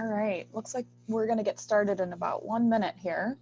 All right, looks like we're going to get started in about 1 minute here.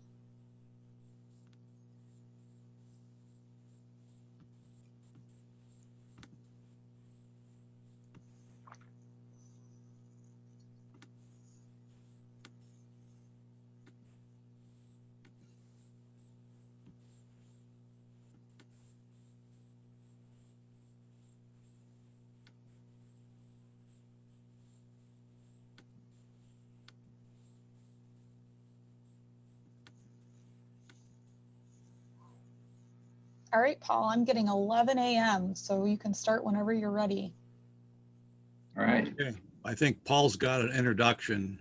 All right, Paul, I'm getting 11 a.m., so you can start whenever you're ready. All right. Okay. I think Paul's got an introduction.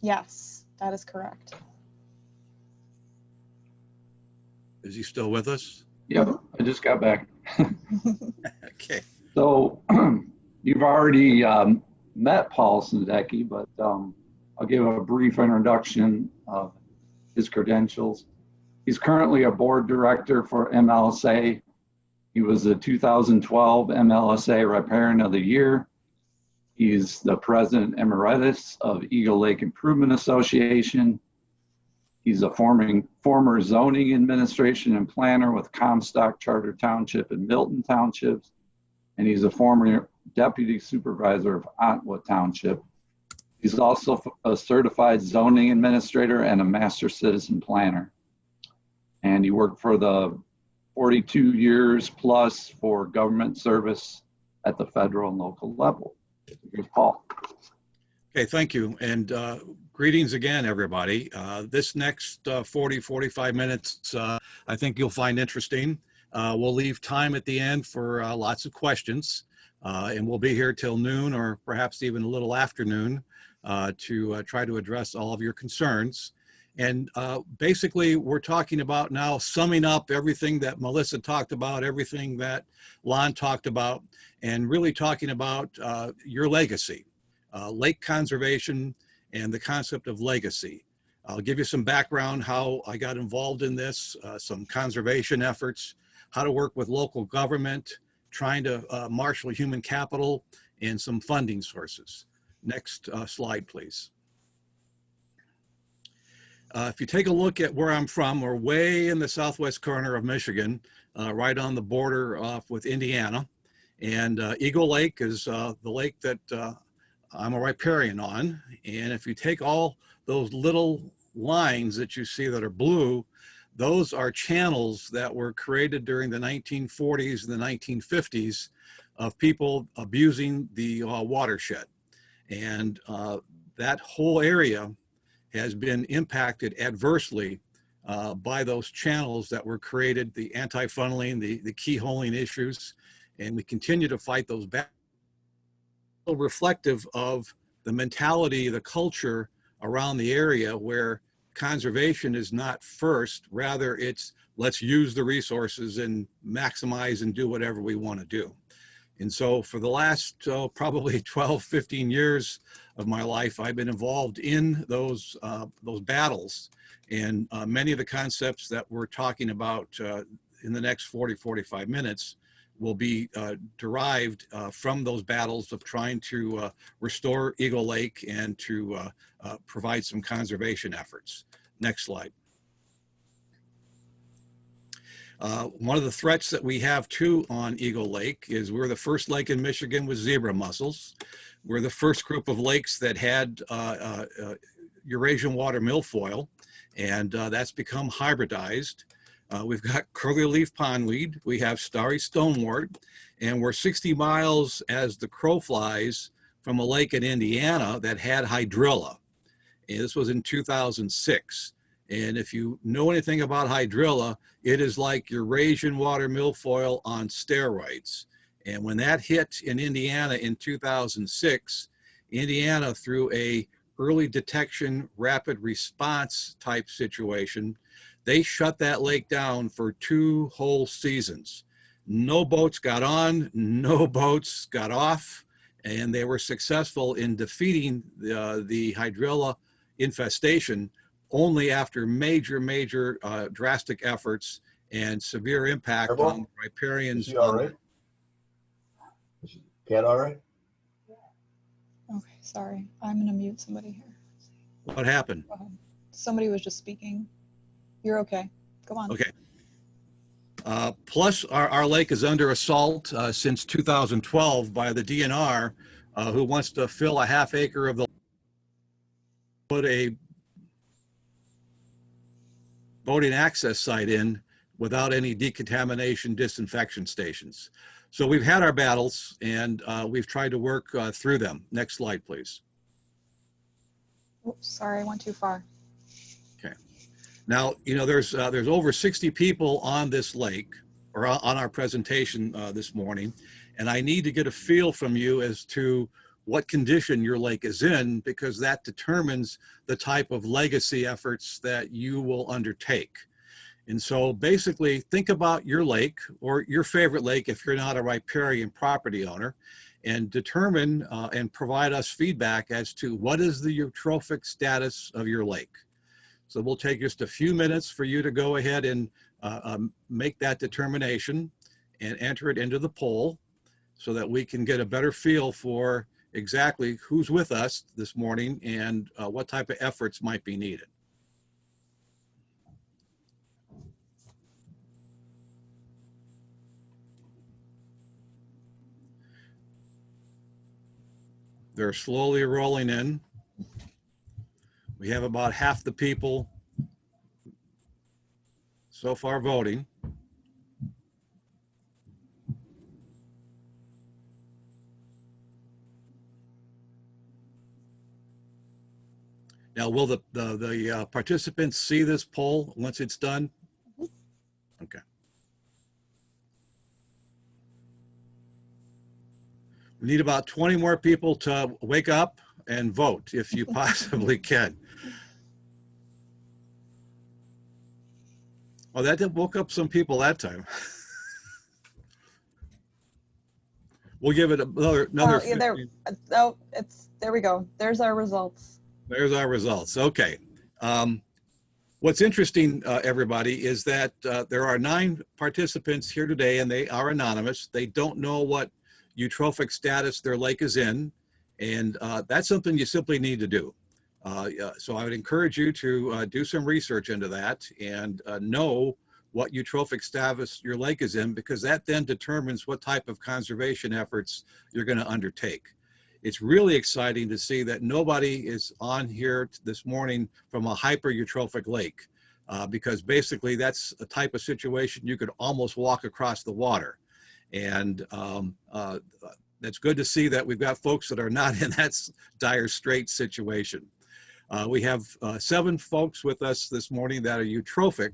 Yes, that is correct. Is he still with us? Yep, I just got back. Okay. So you've already met Paul Sniadecki, but I'll give a brief introduction of his credentials. He's currently a board director for MLSA. He was the 2012 MLSA Riparian of the Year. He's the president emeritus of Eagle Lake Improvement Association. He's a former zoning administration and planner with Comstock Charter Township and Milton Townships. And he's a former deputy supervisor of Otwood Township. He's also a certified zoning administrator and a master citizen planner. And he worked for the 42 years plus for government service at the federal and local level. Here's Paul. Okay, thank you. And greetings again, everybody. This next 45 minutes, I think you'll find interesting. We'll leave time at the end for lots of questions. And we'll be here till noon or perhaps even a little afternoon to try to address all of your concerns. And basically, we're talking about now summing up everything that Melissa talked about, everything that Lon talked about, and really talking about your legacy, lake conservation and the concept of legacy. I'll give you some background, how I got involved in this, some conservation efforts, how to work with local government, trying to marshal human capital, and some funding sources. Next slide, please. If you take a look at where I'm from, we're way in the southwest corner of Michigan, right on the border with Indiana. And Eagle Lake is the lake that I'm a riparian on. And if you take all those little lines that you see that are blue, those are channels that were created during the 1940s and the 1950s of people abusing the watershed. And that whole area has been impacted adversely by those channels that were created, the anti-funneling, the keyholing issues, and we continue to fight those battles. Reflective of the mentality, the culture around the area where conservation is not first, rather it's let's use the resources and maximize and do whatever we want to do. And so for the last probably 12, 15 years of my life, I've been involved in those battles. And many of the concepts that we're talking about in the next 40, 45 minutes will be derived from those battles of trying to restore Eagle Lake and to provide some conservation efforts. Next slide. One of the threats that we have too on Eagle Lake is we're the first lake in Michigan with zebra mussels. We're the first group of lakes that had Eurasian water milfoil, and that's become hybridized. We've got curly leaf pondweed, we have starry stonewort, and we're 60 miles as the crow flies from a lake in Indiana that had hydrilla. And this was in 2006. And if you know anything about hydrilla, it is like Eurasian water milfoil on steroids. And when that hit in Indiana in 2006, Indiana, through a early detection, rapid response type situation, they shut that lake down for 2 whole seasons. No boats got on, no boats got off, and they were successful in defeating the hydrilla infestation only after major drastic efforts and severe impact on riparians. Is she all right? Is she cat all right? Okay, sorry. I'm gonna mute somebody here. What happened? Go ahead. Somebody was just speaking. You're okay. Go on. Okay. Plus, our lake is under assault since 2012 by the DNR, who wants to fill a half acre of the put a boating access site in without any decontamination disinfection stations. So we've had our battles, and we've tried to work through them. Next slide, please. Oops, sorry, I went too far. Okay. Now, you know, there's over 60 people on this lake, or on our presentation this morning, and I need to get a feel from you as to what condition your lake is in, because that determines the type of legacy efforts that you will undertake. And so basically think about your lake, or your favorite lake if you're not a riparian property owner, and determine and provide us feedback as to what is the eutrophic status of your lake. So we'll take just a few minutes for you to go ahead and make that determination and enter it into the poll so that we can get a better feel for exactly who's with us this morning and what type of efforts might be needed. They're slowly rolling in. We have about half the people so far voting. Now, will the participants see this poll once it's done? Okay. We need about 20 more people to wake up and vote if you possibly can. Oh, that did woke up some people that time. We'll give it another. Oh, yeah, there we go. There's our results. There's our results. Okay. What's interesting, everybody, is that there are 9 participants here today, and they are anonymous. They don't know what eutrophic status their lake is in, and that's something you simply need to do. So I would encourage you to do some research into that and know what eutrophic status your lake is in, because that then determines what type of conservation efforts you're going to undertake. It's really exciting to see that nobody is on here this morning from a hyper-eutrophic lake, because basically that's a type of situation you could almost walk across the water. And that's good to see that we've got folks that are not in that dire straits situation. We have 7 folks with us this morning that are eutrophic,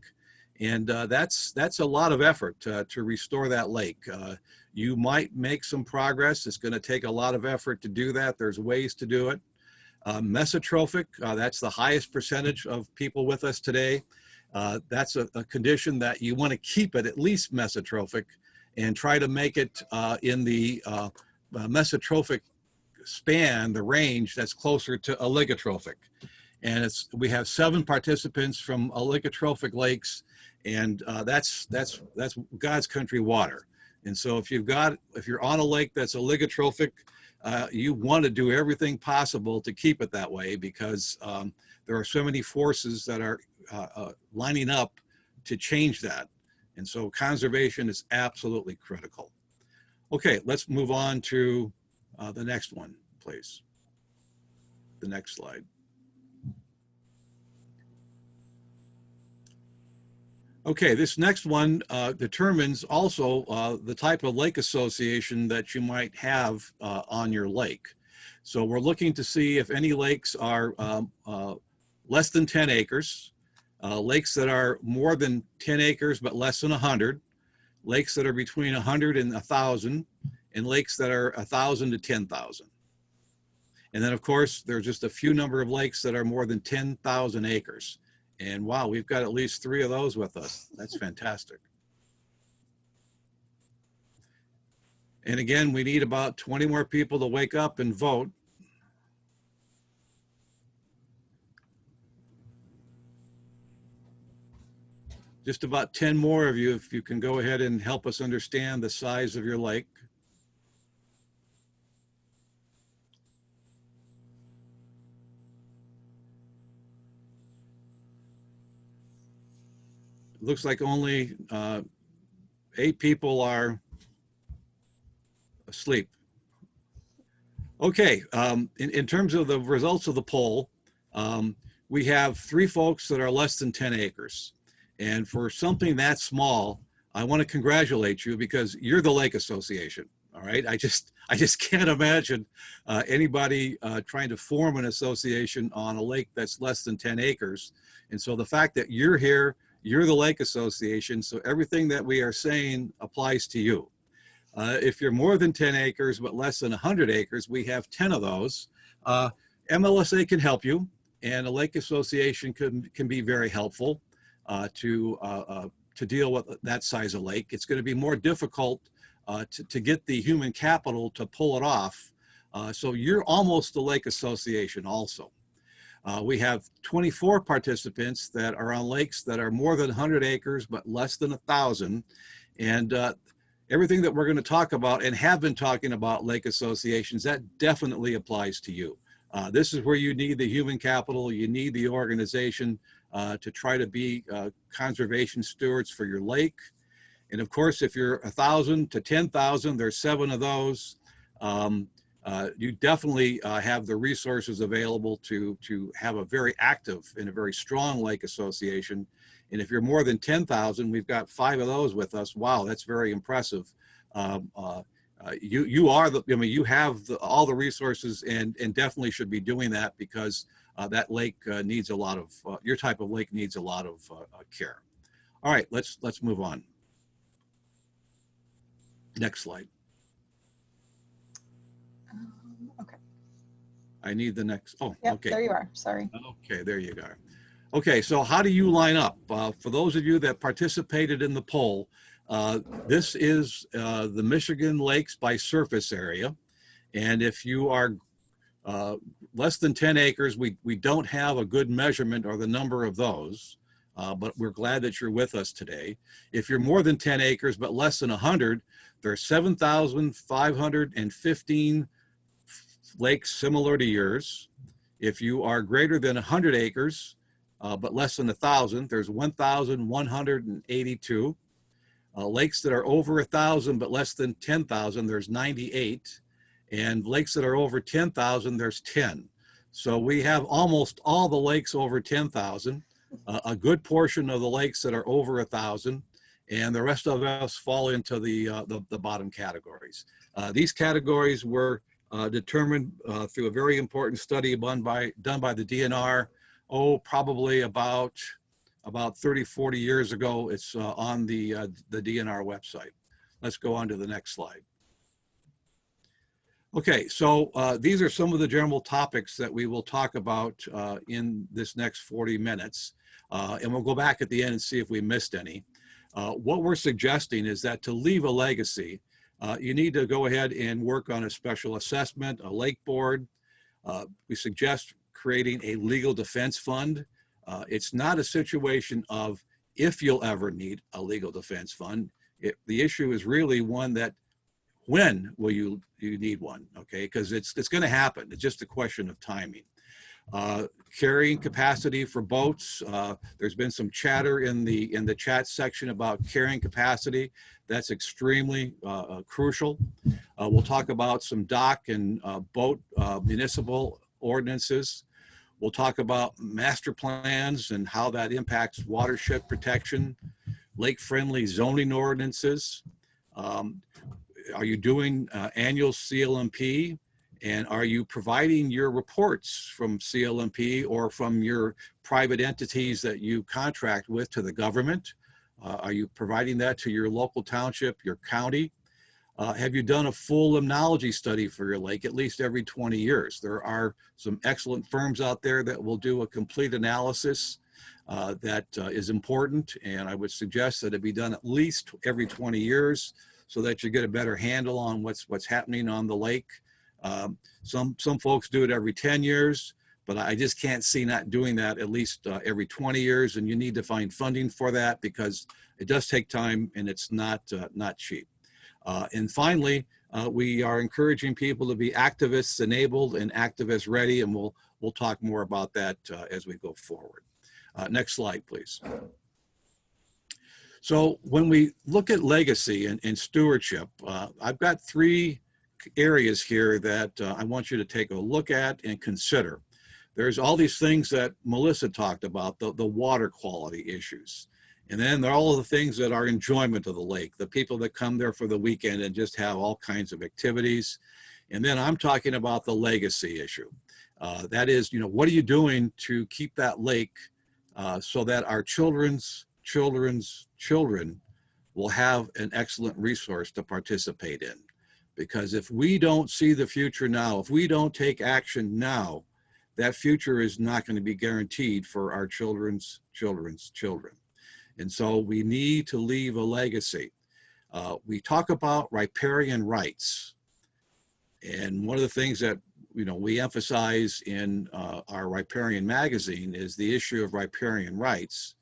and that's a lot of effort to restore that lake. You might make some progress. It's going to take a lot of effort to do that. There's ways to do it. Mesotrophic, that's the highest percentage of people with us today. That's a condition that you want to keep it at least mesotrophic, and try to make it in the mesotrophic span, the range that's closer to oligotrophic. And we have 7 participants from oligotrophic lakes, and that's God's country water. And so if you're on a lake that's oligotrophic, you want to do everything possible to keep it that way, because there are so many forces that are lining up to change that. And so conservation is absolutely critical. Okay, let's move on to the next one, please. The next slide. Okay, this next one determines also the type of lake association that you might have on your lake. So we're looking to see if any lakes are less than 10 acres, lakes that are more than 10 acres but less than 100, lakes that are between 100 and 1,000, and lakes that are 1,000 to 10,000. And then, of course, there's just a few number of lakes that are more than 10,000 acres. And wow, we've got at least 3 of those with us. That's fantastic. And again, we need about 20 more people to wake up and vote. Just about 10 more of you, if you can go ahead and help us understand the size of your lake. looks like only 8 people are asleep. Okay, in terms of the results of the poll, we have 3 folks that are less than 10 acres. And for something that small, I want to congratulate you because you're the Lake Association. All right, I just can't imagine anybody trying to form an association on a lake that's less than 10 acres. And so the fact that you're here, you're the Lake Association, so everything that we are saying applies to you. If you're more than 10 acres but less than 100 acres, we have 10 of those. MLSA can help you, and a lake association can be very helpful to deal with that size of lake. It's going to be more difficult to get the human capital to pull it off. So you're almost the lake association also. We have 24 participants that are on lakes that are more than 100 acres but less than 1,000. And everything that we're going to talk about and have been talking about lake associations, that definitely applies to you. This is where you need the human capital, you need the organization to try to be conservation stewards for your lake. And of course, if you're 1,000 to 10,000, there's 7 of those. You definitely have the resources available to have a very active and a very strong lake association. And if you're more than 10,000, we've got 5 of those with us. Wow, that's very impressive. You are the, I mean, you have all the resources and definitely should be doing that because that lake needs a lot of, your type of lake needs a lot of care. All right, let's move on. Next slide. Okay. I need the next, oh, Yep, okay. there you are, sorry. Okay, there you go. Okay, so how do you line up? For those of you that participated in the poll, this is the Michigan lakes by surface area. And if you are less than 10 acres, we don't have a good measurement or the number of those, but we're glad that you're with us today. If you're more than 10 acres, but less than 100, there's 7,515 lakes similar to yours. If you are greater than 100 acres, but less than 1,000, there's 1,182. Lakes that are over 1,000 but less than 10,000, there's 98. And lakes that are over 10,000, there's 10. So we have almost all the lakes over 10,000, a good portion of the lakes that are over 1,000, and the rest of us fall into the bottom categories. These categories were determined through a very important study done by the DNR, probably about 30, 40 years ago. It's on the DNR website. Let's go on to the next slide. Okay, so these are some of the general topics that we will talk about in this next 40 minutes. And we'll go back at the end and see if we missed any. What we're suggesting is that to leave a legacy, you need to go ahead and work on a special assessment, a lake board. We suggest creating a legal defense fund. It's not a situation of if you'll ever need a legal defense fund. The issue is really one that when will you need one, okay? Because it's going to happen. It's just a question of timing. Carrying capacity for boats. There's been some chatter in the chat section about carrying capacity. That's extremely crucial. We'll talk about some dock and boat municipal ordinances. We'll talk about master plans and how that impacts watershed protection, lake-friendly zoning ordinances. Are you doing annual CLMP? And are you providing your reports from CLMP or from your private entities that you contract with to the government? Are you providing that to your local township, your county? Have you done a full limnology study for your lake at least every 20 years? There are some excellent firms out there that will do a complete analysis that is important, and I would suggest that it be done at least every 20 years so that you get a better handle on what's happening on the lake. Some folks do it every 10 years, but I just can't see not doing that at least every 20 years, and you need to find funding for that because it does take time and it's not cheap. And finally, we are encouraging people to be activists enabled and activist ready, and we'll talk more about that as we go forward. Next slide, please. So when we look at legacy and stewardship, I've got three areas here that I want you to take a look at and consider. There's all these things that Melissa talked about, the water quality issues. And then there are all of the things that are enjoyment of the lake, the people that come there for the weekend and just have all kinds of activities. And then I'm talking about the legacy issue. That is, what are you doing to keep that lake so that our children's children will have an excellent resource to participate in? Because if we don't see the future now, if we don't take action now, that future is not going to be guaranteed for our children's children. And so we need to leave a legacy. We talk about riparian rights. And one of the things that we emphasize in our Riparian magazine is the issue of riparian rights,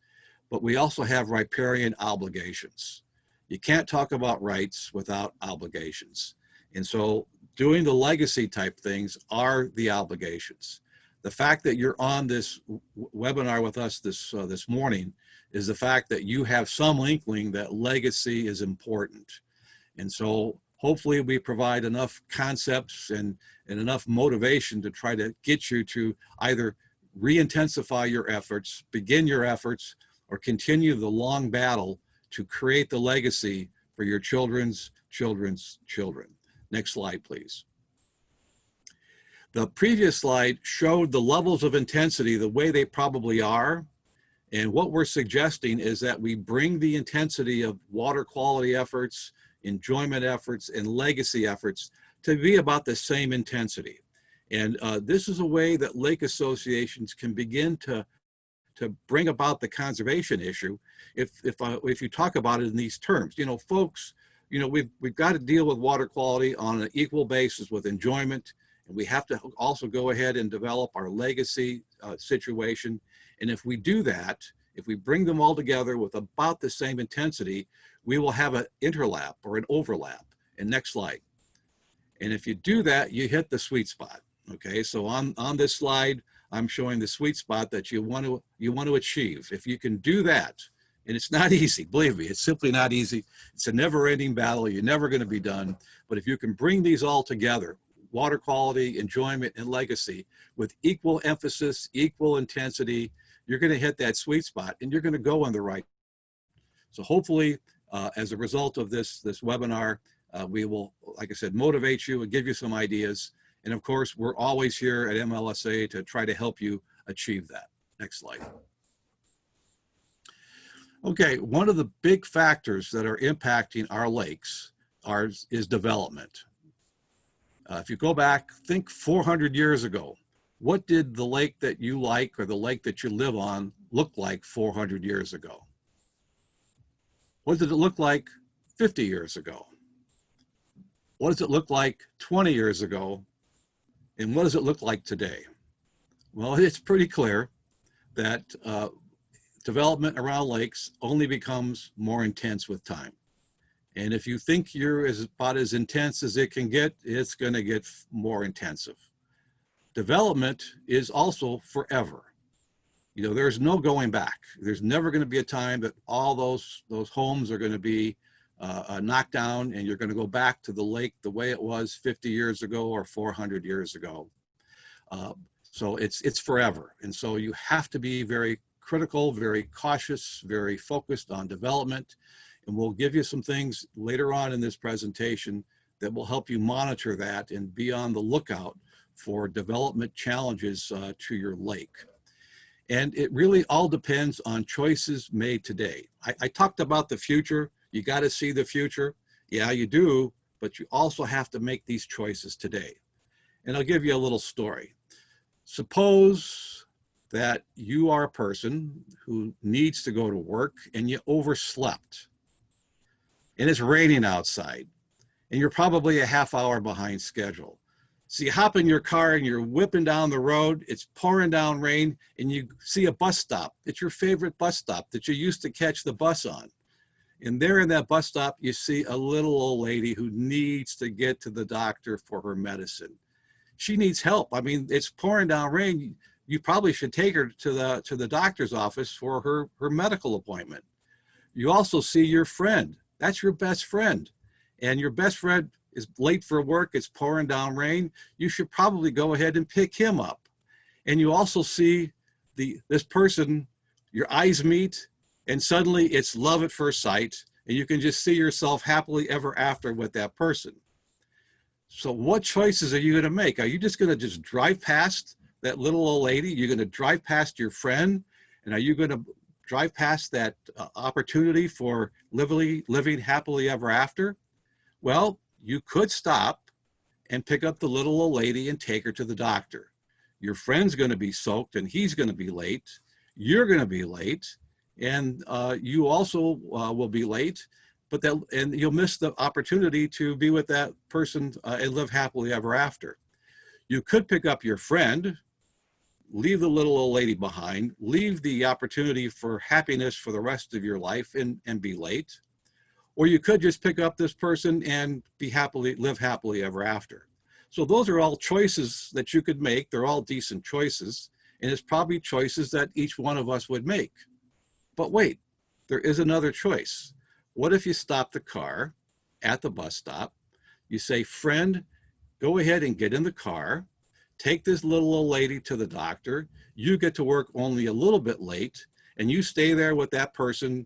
but we also have riparian obligations. You can't talk about rights without obligations. And so doing the legacy type things are the obligations. The fact that you're on this webinar with us this morning is the fact that you have some inkling that legacy is important. And so hopefully we provide enough concepts and enough motivation to try to get you to either re-intensify your efforts, begin your efforts, or continue the long battle to create the legacy for your children's children. Next slide, please. The previous slide showed the levels of intensity the way they probably are. And what we're suggesting is that we bring the intensity of water quality efforts, enjoyment efforts, and legacy efforts to be about the same intensity. And this is a way that lake associations can begin to bring about the conservation issue if you talk about it in these terms. Folks, we've got to deal with water quality on an equal basis with enjoyment, and we have to also go ahead and develop our legacy situation. And if we do that, if we bring them all together with about the same intensity, we will have an interlap or an overlap. And next slide. And if you do that, you hit the sweet spot. Okay, so on this slide, I'm showing the sweet spot that you want to achieve. If you can do that, and it's not easy, believe me, it's simply not easy. It's a never-ending battle. You're never going to be done. But if you can bring these all together, water quality, enjoyment, and legacy, with equal emphasis, equal intensity, you're going to hit that sweet spot, and you're going to go on the right. So hopefully, as a result of this webinar, we will, like I said, motivate you and give you some ideas. And of course, we're always here at MLSA to try to help you achieve that. Next slide. Okay, one of the big factors that are impacting our lakes is development. If you go back, think 400 years ago, what did the lake that you like or the lake that you live on look like 400 years ago? What did it look like 50 years ago? What does it look like 20 years ago? And what does it look like today? Well, it's pretty clear that development around lakes only becomes more intense with time. And if you think you're about as intense as it can get, it's going to get more intensive. Development is also forever. There's no going back. There's never going to be a time that all those homes are going to be knocked down and you're going to go back to the lake the way it was 50 years ago or 400 years ago. So it's forever. And so you have to be very critical, very cautious, very focused on development. And we'll give you some things later on in this presentation that will help you monitor that and be on the lookout for development challenges to your lake. And it really all depends on choices made today. I talked about the future. You got to see the future. Yeah, you do, but you also have to make these choices today. And I'll give you a little story. Suppose that you are a person who needs to go to work and you overslept. And it's raining outside, and you're probably a half hour behind schedule. So you hop in your car and you're whipping down the road, it's pouring down rain, and you see a bus stop. It's your favorite bus stop that you used to catch the bus on. And there in that bus stop, you see a little old lady who needs to get to the doctor for her medicine. She needs help. I mean, it's pouring down rain. You probably should take her to the doctor's office for her medical appointment. You also see your friend. That's your best friend. And your best friend is late for work, it's pouring down rain. You should probably go ahead and pick him up. And you also see this person, your eyes meet, and suddenly it's love at first sight, and you can just see yourself happily ever after with that person. So what choices are you going to make? Are you just going to just drive past that little old lady? You're going to drive past your friend? And are you going to drive past that opportunity for living happily ever after? Well, you could stop and pick up the little old lady and take her to the doctor. Your friend's going to be soaked and he's going to be late. You're going to be late, and you also will be late, and you'll miss the opportunity to be with that person and live happily ever after. You could pick up your friend, leave the little old lady behind, leave the opportunity for happiness for the rest of your life and be late. Or you could just pick up this person and live happily ever after. So those are all choices that you could make. They're all decent choices. And it's probably choices that each one of us would make. But wait, there is another choice. What if you stop the car at the bus stop? You say, friend, go ahead and get in the car, take this little old lady to the doctor. You get to work only a little bit late, and you stay there with that person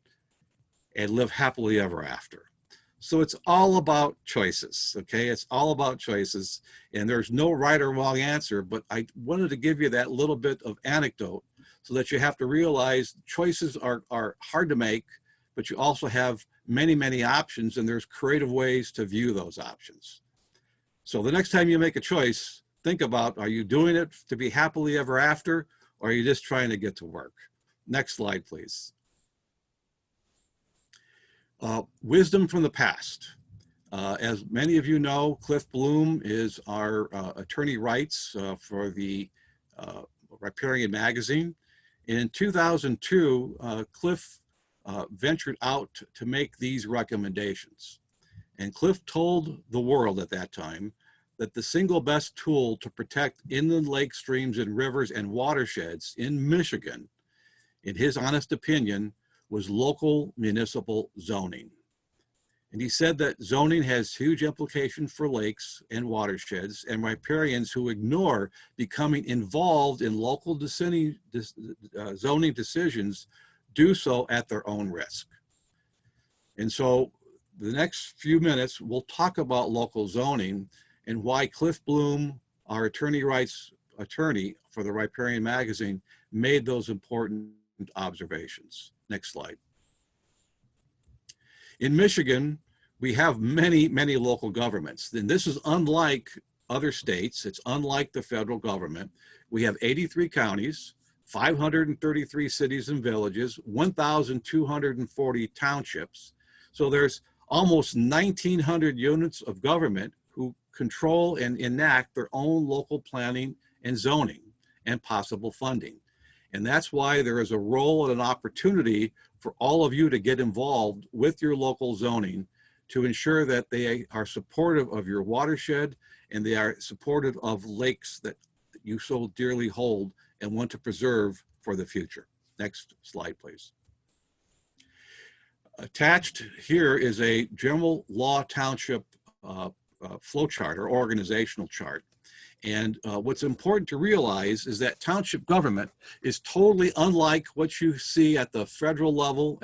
and live happily ever after. So it's all about choices, okay? It's all about choices, and there's no right or wrong answer, but I wanted to give you that little bit of anecdote so that you have to realize choices are hard to make, but you also have many, many options, and there's creative ways to view those options. So the next time you make a choice, think about, are you doing it to be happily ever after, or are you just trying to get to work? Next slide, please. Wisdom from the past. As many of you know, Cliff Bloom is our attorney rights for the Riparian magazine. In 2002, Cliff ventured out to make these recommendations. And Cliff told the world at that time that the single best tool to protect inland lake streams and rivers and watersheds in Michigan, in his honest opinion, was local municipal zoning. And he said that zoning has huge implications for lakes and watersheds, and riparians who ignore becoming involved in local zoning decisions do so at their own risk. And so the next few minutes, we'll talk about local zoning and why Cliff Bloom, our attorney rights attorney for the Riparian magazine, made those important observations. Next slide. In Michigan, we have many, many local governments. And this is unlike other states. It's unlike the federal government. We have 83 counties, 533 cities and villages, 1,240 townships. So there's almost 1,900 units of government who control and enact their own local planning and zoning and possible funding. And that's why there is a role and an opportunity for all of you to get involved with your local zoning to ensure that they are supportive of your watershed and they are supportive of lakes that you so dearly hold and want to preserve for the future. Next slide, please. Attached here is a general law township flow chart or organizational chart. And what's important to realize is that township government is totally unlike what you see at the federal level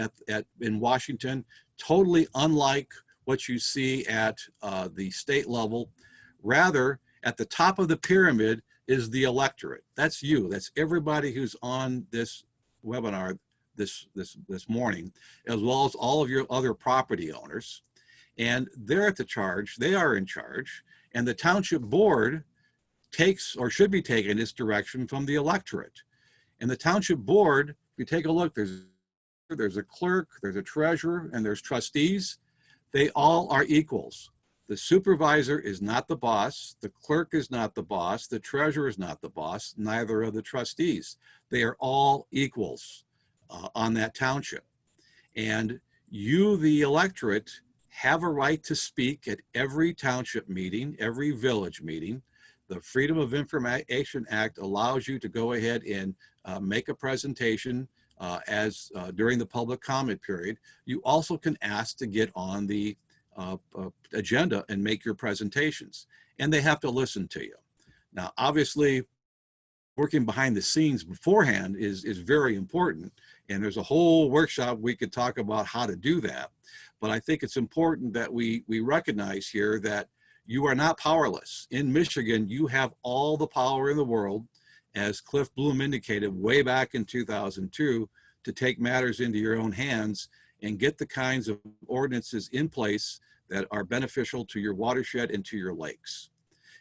in Washington, totally unlike what you see at the state level. Rather, at the top of the pyramid is the electorate. That's you. That's everybody who's on this webinar this morning, as well as all of your other property owners. And they're at the charge. They are in charge. And the township board takes or should be taking its direction from the electorate. And the township board, if you take a look, there's a clerk, there's a treasurer, and there's trustees. They all are equals. The supervisor is not the boss, the clerk is not the boss, the treasurer is not the boss, neither are the trustees. They are all equals on that township. And you, the electorate, have a right to speak at every township meeting, every village meeting. The Freedom of Information Act allows you to go ahead and make a presentation during the public comment period. You also can ask to get on the agenda and make your presentations, and they have to listen to you. Now, obviously, working behind the scenes beforehand is very important, and there's a whole workshop we could talk about how to do that. But I think it's important that we recognize here that you are not powerless. In Michigan, you have all the power in the world, as Cliff Bloom indicated way back in 2002, to take matters into your own hands and get the kinds of ordinances in place that are beneficial to your watershed and to your lakes.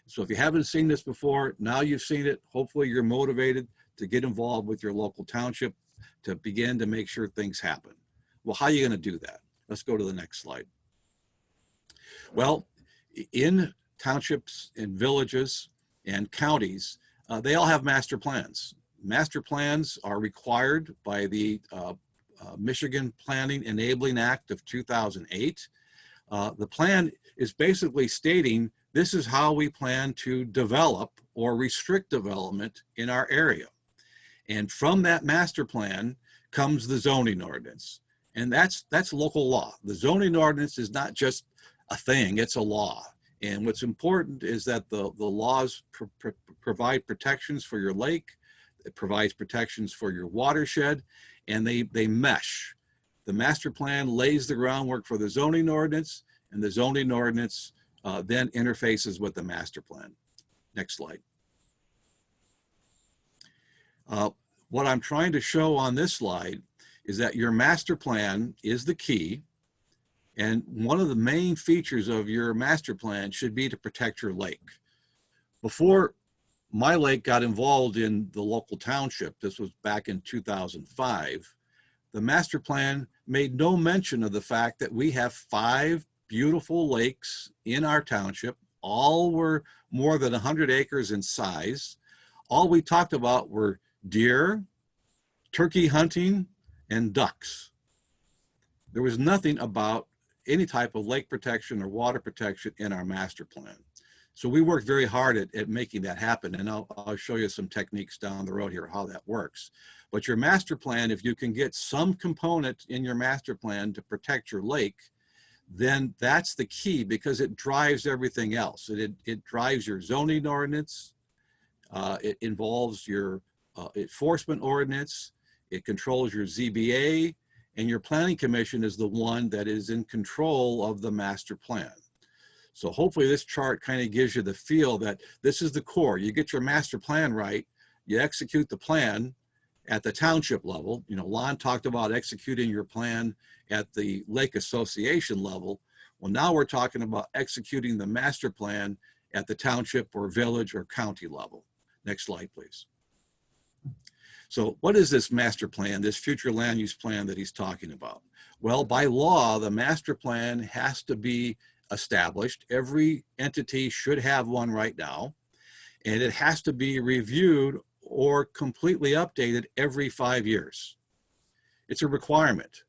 So if you haven't seen this before, now you've seen it. Hopefully you're motivated to get involved with your local township to begin to make sure things happen. Well, how are you going to do that? Let's go to the next slide. Well, in townships and villages and counties, they all have master plans. Master plans are required by the Michigan Planning Enabling Act of 2008. The plan is basically stating this is how we plan to develop or restrict development in our area. And from that master plan comes the zoning ordinance. And that's local law. The zoning ordinance is not just a thing, it's a law. And what's important is that the laws provide protections for your lake, it provides protections for your watershed, and they mesh. The master plan lays the groundwork for the zoning ordinance, and the zoning ordinance then interfaces with the master plan. Next slide. What I'm trying to show on this slide is that your master plan is the key. And one of the main features of your master plan should be to protect your lake. Before my lake got involved in the local township, this was back in 2005, the master plan made no mention of the fact that we have 5 beautiful lakes in our township. All were more than 100 acres in size. All we talked about were deer, turkey hunting, and ducks. There was nothing about any type of lake protection or water protection in our master plan. So we worked very hard at making that happen, and I'll show you some techniques down the road here how that works. But your master plan, if you can get some component in your master plan to protect your lake, then that's the key, because it drives everything else. It drives your zoning ordinance, it involves your enforcement ordinance, it controls your ZBA, and your planning commission is the one that is in control of the master plan. So hopefully this chart kind of gives you the feel that this is the core. You get your master plan right, you execute the plan at the township level. You know, Lon talked about executing your plan at the lake association level. Well, now we're talking about executing the master plan at the township or village or county level. Next slide, please. So what is this master plan, this future land use plan that he's talking about? Well, by law, the master plan has to be established. Every entity should have one right now, and it has to be reviewed or completely updated every 5 years. It's a requirement,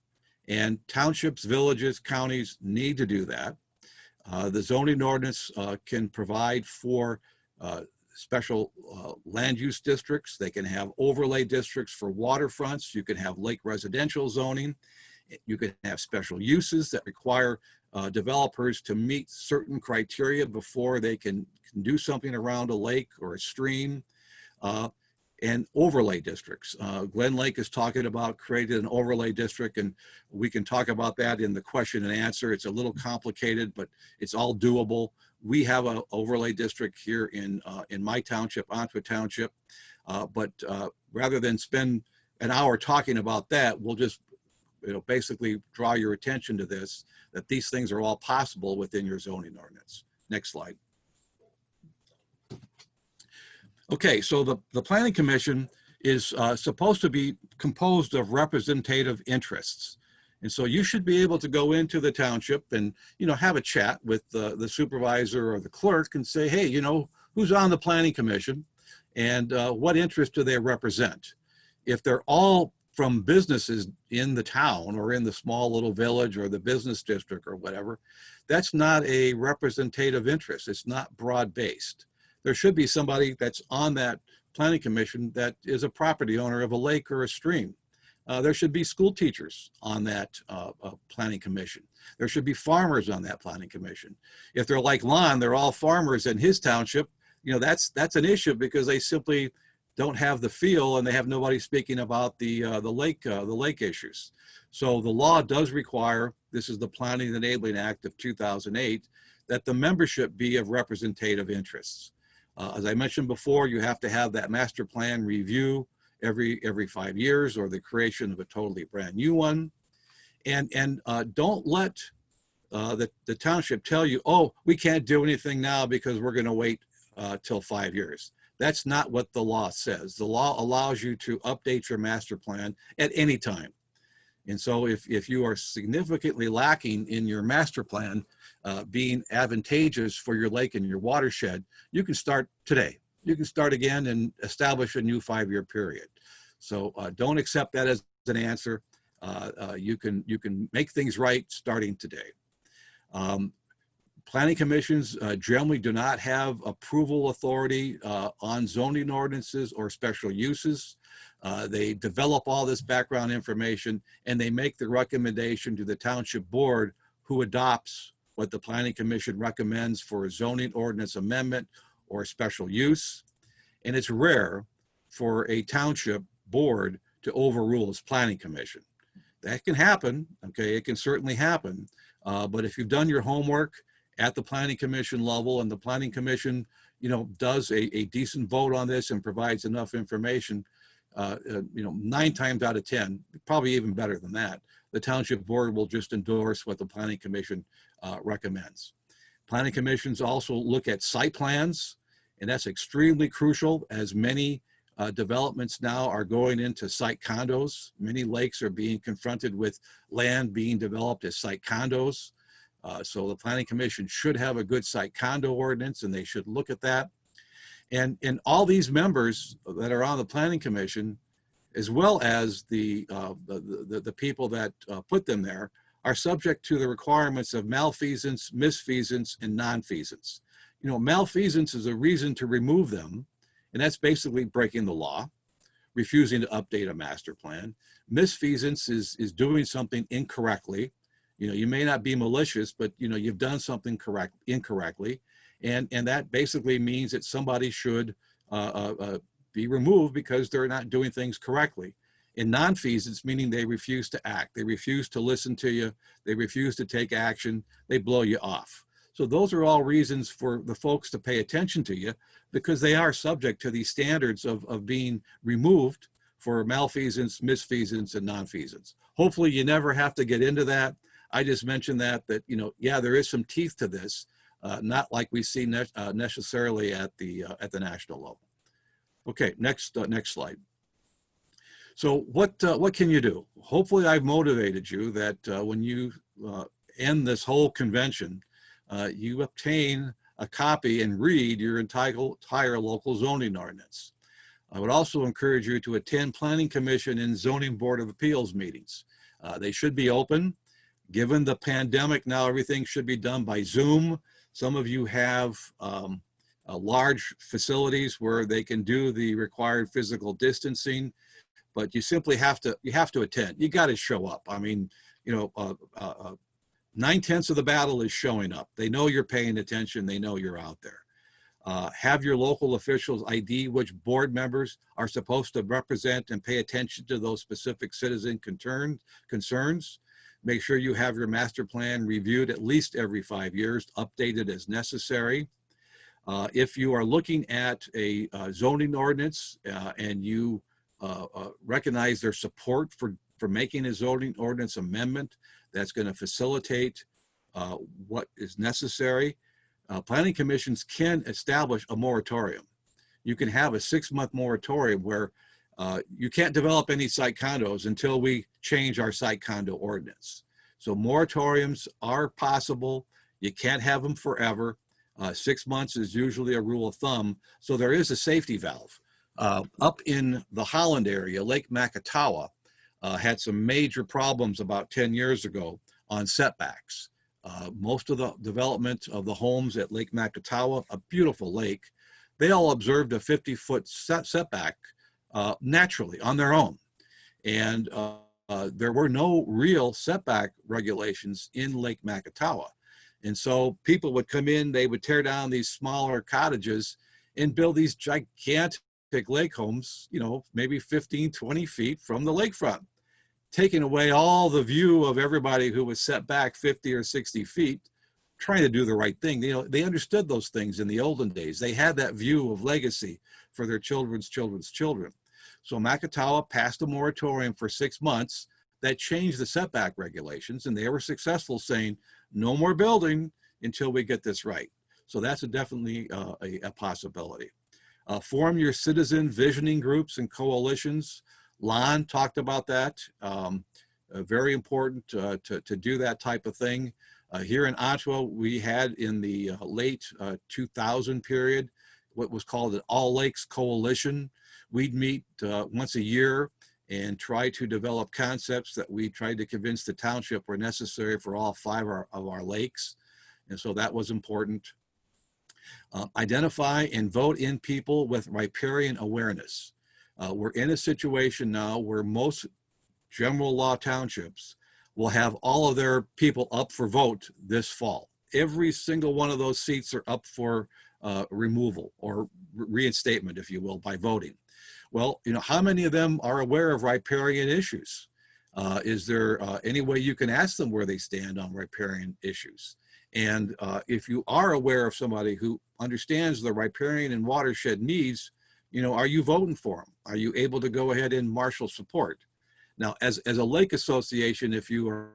and townships, villages, counties need to do that. The zoning ordinance can provide for special land use districts. They can have overlay districts for waterfronts. You can have lake residential zoning. You can have special uses that require developers to meet certain criteria before they can do something around a lake or a stream. And overlay districts. Glen Lake is talking about creating an overlay district, and we can talk about that in the question and answer. It's a little complicated, but it's all doable. We have an overlay district here in my township, Ontario Township, but rather than spend an hour talking about that, we'll just basically draw your attention to this, that these things are all possible within your zoning ordinance. Next slide. Okay, so the Planning Commission is supposed to be composed of representative interests. And so you should be able to go into the township and, have a chat with the supervisor or the clerk and say, hey, who's on the Planning Commission and what interest do they represent? If they're all from businesses in the town or in the small little village or the business district or whatever, that's not a representative interest. It's not broad-based. There should be somebody that's on that planning commission that is a property owner of a lake or a stream. There should be school teachers on that planning commission. There should be farmers on that planning commission. If they're like Lon, they're all farmers in his township, that's an issue because they simply don't have the feel and they have nobody speaking about the lake issues. So the law does require, this is the Planning and Enabling Act of 2008, that the membership be of representative interests. As I mentioned before, you have to have that master plan review every 5 years or the creation of a totally brand new one. And don't let the township tell you, oh, we can't do anything now because we're going to wait till 5 years. That's not what the law says. The law allows you to update your master plan at any time. And so if you are significantly lacking in your master plan being advantageous for your lake and your watershed, you can start today. You can start again and establish a new 5-year period. So don't accept that as an answer. You can make things right starting today. Planning commissions generally do not have approval authority on zoning ordinances or special uses. They develop all this background information and they make the recommendation to the township board, who adopts what the planning commission recommends for a zoning ordinance amendment or special use. And it's rare for a township board to overrule its planning commission. That can happen, okay, it can certainly happen. But if you've done your homework at the planning commission level and the planning commission, does a decent vote on this and provides enough information, 9 times out of 10, probably even better than that, the township board will just endorse what the planning commission recommends. Planning commissions also look at site plans, and that's extremely crucial, as many developments now are going into site condos. Many lakes are being confronted with land being developed as site condos. So the planning commission should have a good site condo ordinance, and they should look at that. And all these members that are on the planning commission, as well as the people that put them there, are subject to the requirements of malfeasance, misfeasance, and nonfeasance. Malfeasance is a reason to remove them, and that's basically breaking the law, refusing to update a master plan. Misfeasance is doing something incorrectly. You may not be malicious, but you've done something incorrectly. And that basically means that somebody should be removed because they're not doing things correctly. In nonfeasance, meaning they refuse to act, they refuse to listen to you, they refuse to take action, they blow you off. So those are all reasons for the folks to pay attention to you, because they are subject to these standards of being removed for malfeasance, misfeasance, and nonfeasance. Hopefully you never have to get into that. I just mentioned that yeah, there is some teeth to this, not like we see necessarily at the national level. Okay, next slide. So what can you do? Hopefully I've motivated you that when you end this whole convention, you obtain a copy and read your entire local zoning ordinance. I would also encourage you to attend Planning Commission and Zoning Board of Appeals meetings. They should be open. Given the pandemic, now everything should be done by Zoom. Some of you have large facilities where they can do the required physical distancing, but you simply have to attend. You got to show up. I mean, 9/10 of the battle is showing up. They know you're paying attention. They know you're out there. Have your local officials ID which board members are supposed to represent and pay attention to those specific citizen concerns. Make sure you have your master plan reviewed at least every 5 years, updated as necessary. If you are looking at a zoning ordinance and you recognize their support for making a zoning ordinance amendment that's going to facilitate what is necessary, planning commissions can establish a moratorium. You can have a 6-month moratorium where you can't develop any site condos until we change our site condo ordinance. So moratoriums are possible. You can't have them forever. 6 months is usually a rule of thumb. So there is a safety valve. Up in the Holland area, Lake Makatawa had some major problems about 10 years ago on setbacks. Most of the development of the homes at Lake Makatawa, a beautiful lake, they all observed a 50-foot setback naturally on their own. And there were no real setback regulations in Lake Macatawa. And so people would come in, they would tear down these smaller cottages and build these gigantic lake homes, you know, maybe 15, 20 feet from the lakefront, taking away all the view of everybody who was set back 50 or 60 feet, trying to do the right thing. You know, they understood those things in the olden days. They had that view of legacy for their children's children's children. So Macatawa passed a moratorium for 6 months that changed the setback regulations, and they were successful, saying no more building until we get this right. So that's definitely a possibility. Form your citizen visioning groups and coalitions. Lon talked about that. Very important to do that type of thing. Here in Ottawa, we had in the late 2000 period what was called an All Lakes Coalition. We'd meet once a year and try to develop concepts that we tried to convince the township were necessary for all 5 of our lakes. And so that was important. Identify and vote in people with riparian awareness. We're in a situation now where most general law townships will have all of their people up for vote this fall. Every single one of those seats are up for removal or reinstatement, if you will, by voting. Well, you know, how many of them are aware of riparian issues? Is there any way you can ask them where they stand on riparian issues? And if you are aware of somebody who understands the riparian and watershed needs, you know, are you voting for them? Are you able to go ahead and marshal support? Now, as a lake association, if you are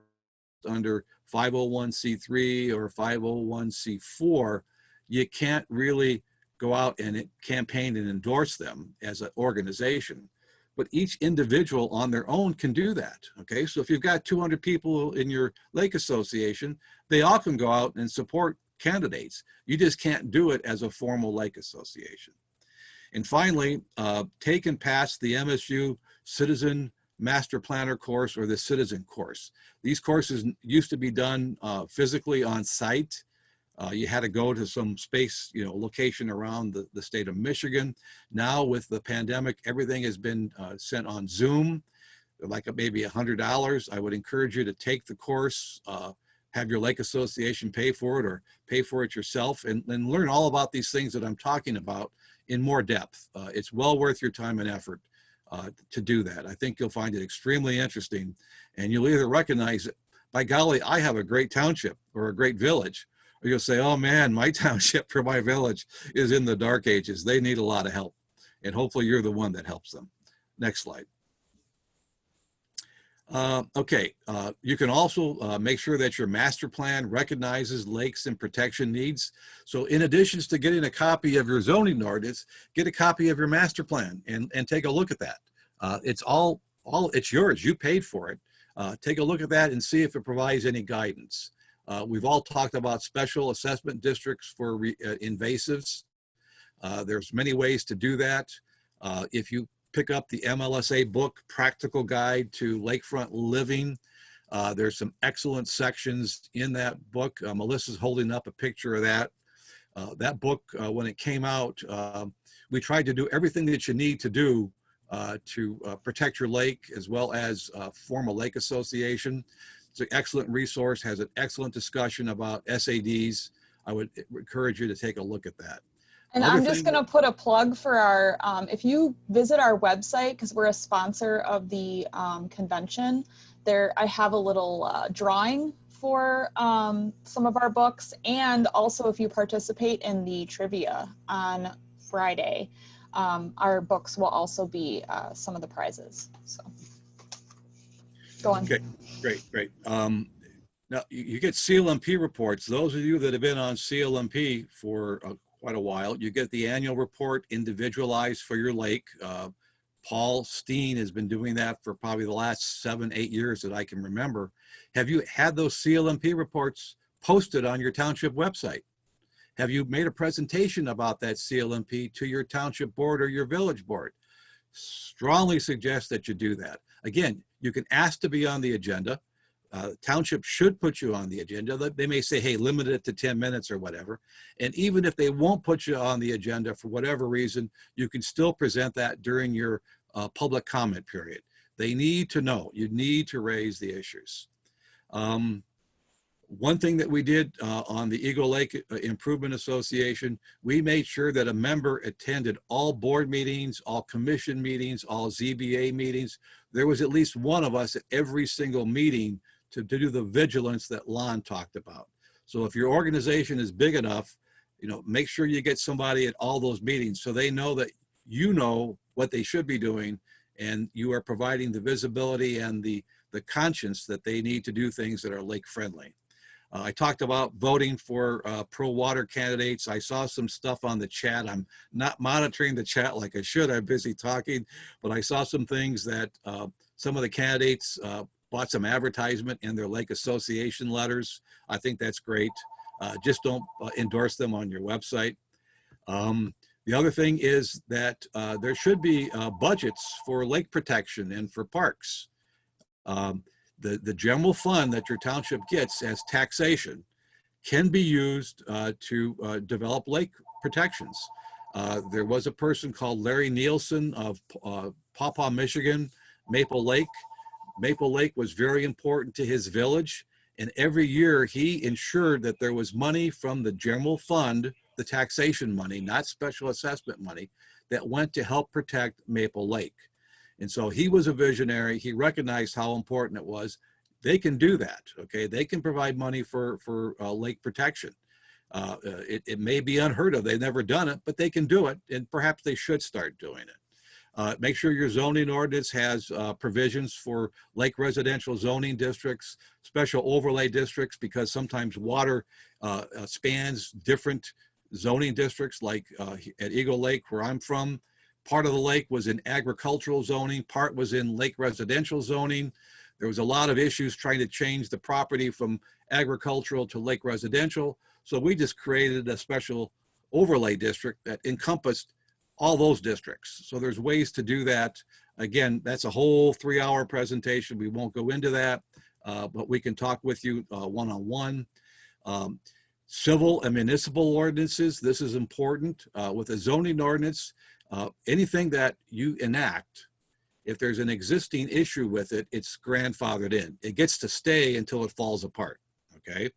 under 501c3 or 501c4, you can't really go out and campaign and endorse them as an organization. But each individual on their own can do that, okay? So if you've got 200 people in your lake association, they all can go out and support candidates. You just can't do it as a formal lake association. And finally, take and pass the MSU Citizen Master Planner course or the Citizen course. These courses used to be done physically on site. You had to go to some space, you know, location around the state of Michigan. Now with the pandemic, everything has been sent on Zoom, like maybe $100. I would encourage you to take the course, have your lake association pay for it or pay for it yourself and learn all about these things that I'm talking about in more depth. It's well worth your time and effort to do that. I think you'll find it extremely interesting, and you'll either recognize it, by golly, I have a great township or a great village, or you'll say, oh man, my township or my village is in the dark ages. They need a lot of help. And hopefully you're the one that helps them. Next slide. Okay, you can also make sure that your master plan recognizes lakes and protection needs. So in addition to getting a copy of your zoning ordinance, get a copy of your master plan and take a look at that. It's yours, you paid for it. Take a look at that and see if it provides any guidance. We've all talked about special assessment districts for invasives. There's many ways to do that. If you pick up the MLSA book, Practical Guide to Lakefront Living, there's some excellent sections in that book. Melissa's holding up a picture of that. That book, when it came out, we tried to do everything that you need to do to protect your lake as well as form a lake association. It's an excellent resource, has an excellent discussion about SADs. I would encourage you to take a look at that. And I'm just going to put a plug for our, if you visit our website, because we're a sponsor of the convention, there I have a little drawing for some of our books. And also if you participate in the trivia on Friday, our books will also be some of the prizes. So go on. Okay, great. Now you get CLMP reports. Those of you that have been on CLMP for quite a while, you get the annual report individualized for your lake. Paul Steen has been doing that for probably the last 7-8 years that I can remember. Have you had those CLMP reports posted on your township website? Have you made a presentation about that CLMP to your township board or your village board? Strongly suggest that you do that. Again, you can ask to be on the agenda. Township should put you on the agenda. They may say, hey, limit it to 10 minutes or whatever. And even if they won't put you on the agenda for whatever reason, you can still present that during your public comment period. They need to know. You need to raise the issues. One thing that we did on the Eagle Lake Improvement Association, we made sure that a member attended all board meetings, all commission meetings, all ZBA meetings. There was at least one of us at every single meeting to do the vigilance that Lon talked about. So if your organization is big enough, you know, make sure you get somebody at all those meetings so they know that you know what they should be doing and you are providing the visibility and the conscience that they need to do things that are lake friendly. I talked about voting for pro-water candidates. I saw some stuff on the chat. I'm not monitoring the chat like I should. I'm busy talking, but I saw some things that some of the candidates bought some advertisement in their lake association letters. I think that's great. Just don't endorse them on your website. The other thing is that there should be budgets for lake protection and for parks. The general fund that your township gets as taxation can be used to develop lake protections. There was a person called Larry Nielsen of Paw Paw, Michigan, Maple Lake. Maple Lake was very important to his village, and every year he ensured that there was money from the general fund, the taxation money, not special assessment money, that went to help protect Maple Lake. And so he was a visionary. He recognized how important it was. They can do that, okay? They can provide money for lake protection. It may be unheard of. They've never done it, but they can do it, and perhaps they should start doing it. Make sure your zoning ordinance has provisions for lake residential zoning districts, special overlay districts, because sometimes water spans different zoning districts, like at Eagle Lake, where I'm from. Part of the lake was in agricultural zoning, part was in lake residential zoning. There was a lot of issues trying to change the property from agricultural to lake residential. So we just created a special overlay district that encompassed all those districts. So there's ways to do that. Again, that's a whole 3-hour presentation. We won't go into that, but we can talk with you one-on-one. Civil and municipal ordinances, this is important. With a zoning ordinance, anything that you enact, if there's an existing issue with it, it's grandfathered in. It gets to stay until it falls apart, okay?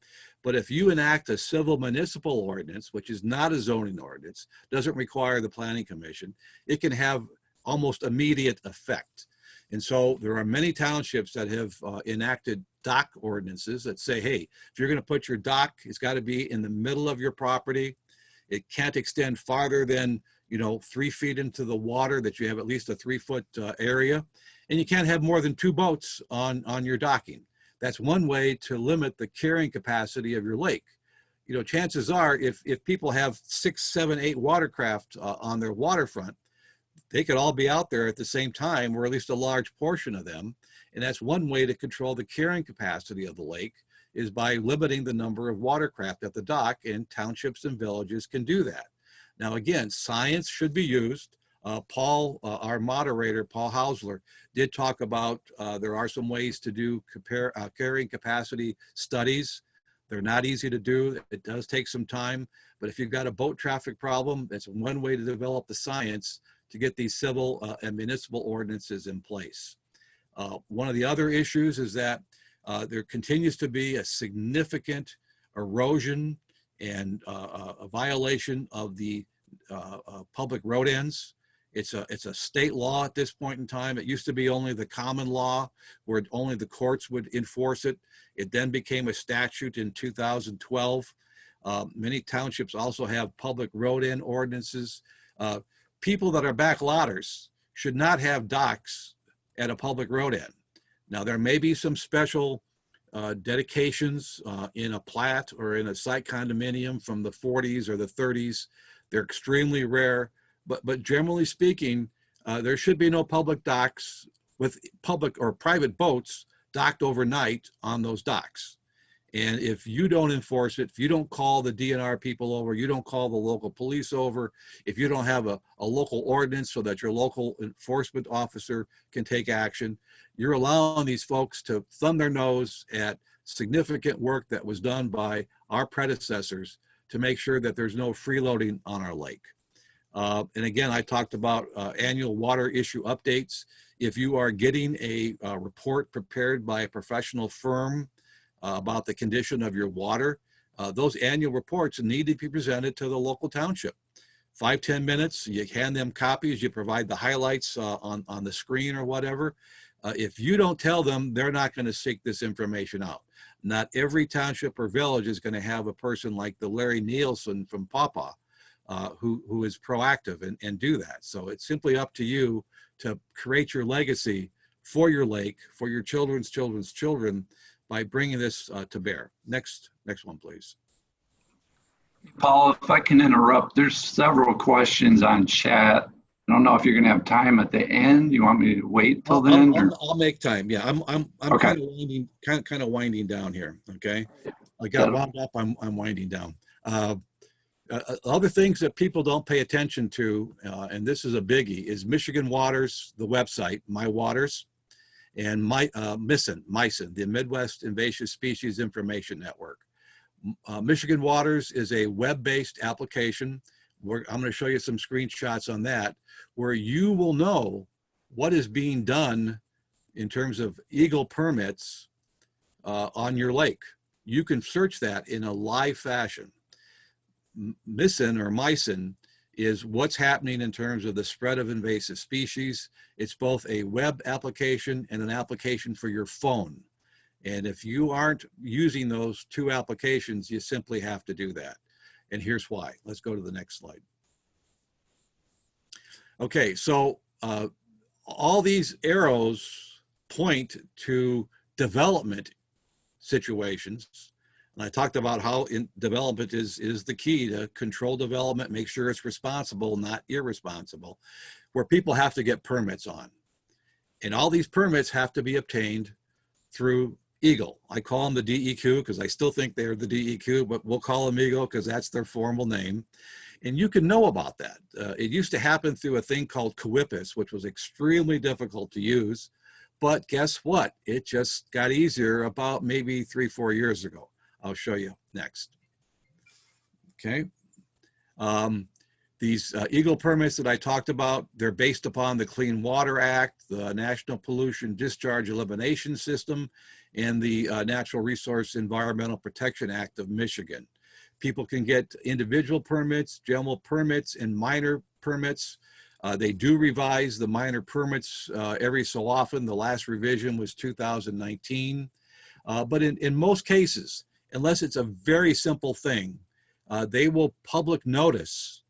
But if you enact a civil municipal ordinance, which is not a zoning ordinance, doesn't require the planning commission, it can have almost immediate effect. And so there are many townships that have enacted dock ordinances that say, hey, if you're gonna put your dock, it's gotta be in the middle of your property. It can't extend farther than 3 feet into the water, that you have at least a 3-foot area. And you can't have more than 2 boats on your docking. That's one way to limit the carrying capacity of your lake. Chances are if people have 6, 7, 8 watercraft on their waterfront, they could all be out there at the same time, or at least a large portion of them. And that's one way to control the carrying capacity of the lake, is by limiting the number of watercraft at the dock, and townships and villages can do that. Now, again, science should be used. Paul, our moderator, Paul Hausler, did talk about there are some ways to do carrying capacity studies. They're not easy to do. It does take some time, but if you've got a boat traffic problem, that's one way to develop the science to get these civil and municipal ordinances in place. One of the other issues is that there continues to be a significant erosion and a violation of the public road ends. It's a state law at this point in time. It used to be only the common law, where only the courts would enforce it. It then became a statute in 2012. Many townships also have public road end ordinances. People that are backlotters should not have docks at a public road end. Now, there may be some special dedications in a plat or in a site condominium from the 40s or the 30s. They're extremely rare, but generally speaking, there should be no public docks with public or private boats docked overnight on those docks. And if you don't enforce it, if you don't call the DNR people over, you don't call the local police over, if you don't have a local ordinance so that your local enforcement officer can take action, you're allowing these folks to thumb their nose at significant work that was done by our predecessors to make sure that there's no freeloading on our lake. And again, I talked about annual water issue updates. If you are getting a report prepared by a professional firm about the condition of your water, those annual reports need to be presented to the local township. 5-10 minutes, you hand them copies, you provide the highlights on the screen or whatever. If you don't tell them, they're not going to seek this information out. Not every township or village is going to have a person like the Larry Nielsen from Pawpaw who is proactive and do that. So it's simply up to you to create your legacy for your lake, for your children's children's children, by bringing this to bear. Next one, please. Paul, if I can interrupt, there's several questions on chat. I don't know if you're going to have time at the end. You want me to wait till then? I'll make time. Yeah, I'm okay. kind of winding down here. Okay, I got wound up. I'm winding down. Other things that people don't pay attention to, and this is a biggie, is Michigan Waters, the website, My Waters, and MISIN, the Midwest Invasive Species Information Network. Michigan Waters is a web-based application. I'm going to show you some screenshots on that, where you will know what is being done in terms of eagle permits on your lake. You can search that in a live fashion. MISIN is what's happening in terms of the spread of invasive species. It's both a web application and an application for your phone. And if you aren't using those two applications, you simply have to do that. And here's why. Let's go to the next slide. Okay, so all these arrows point to development situations. And I talked about how development is the key to control development, make sure it's responsible, not irresponsible, where people have to get permits on. And all these permits have to be obtained through Eagle. I call them the DEQ because I still think they're the DEQ, but we'll call them Eagle because that's their formal name. And you can know about that. It used to happen through a thing called CWIPIS, which was extremely difficult to use. But guess what? It just got easier about maybe 3-4 years ago. I'll show you next. Okay. These Eagle permits that I talked about, they're based upon the Clean Water Act, the National Pollution Discharge Elimination System, and the Natural Resource Environmental Protection Act of Michigan. People can get individual permits, general permits, and minor permits. They do revise the minor permits every so often. The last revision was 2019. But in most cases, unless it's a very simple thing, they will public notice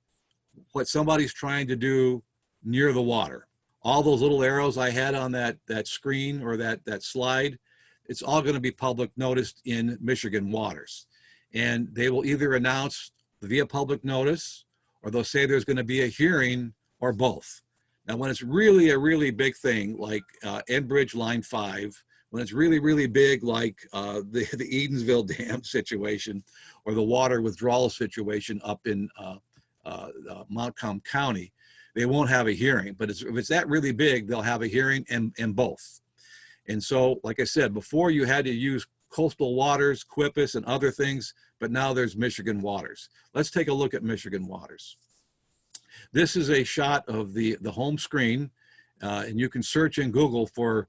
what somebody's trying to do near the water. All those little arrows I had on that screen or that slide, it's all going to be public noticed in Michigan Waters. And they will either announce via public notice, or they'll say there's going to be a hearing, or both. Now, when it's really a really big thing, like Enbridge Line 5, when it's really, really big, like the Edensville Dam situation, or the water withdrawal situation up in Montcalm County, they won't have a hearing. But if it's that really big, they'll have a hearing and both. And so, like I said, before you had to use coastal waters, CWIPIS, and other things, but now there's Michigan Waters. Let's take a look at Michigan Waters. This is a shot of the home screen, and you can search in Google for,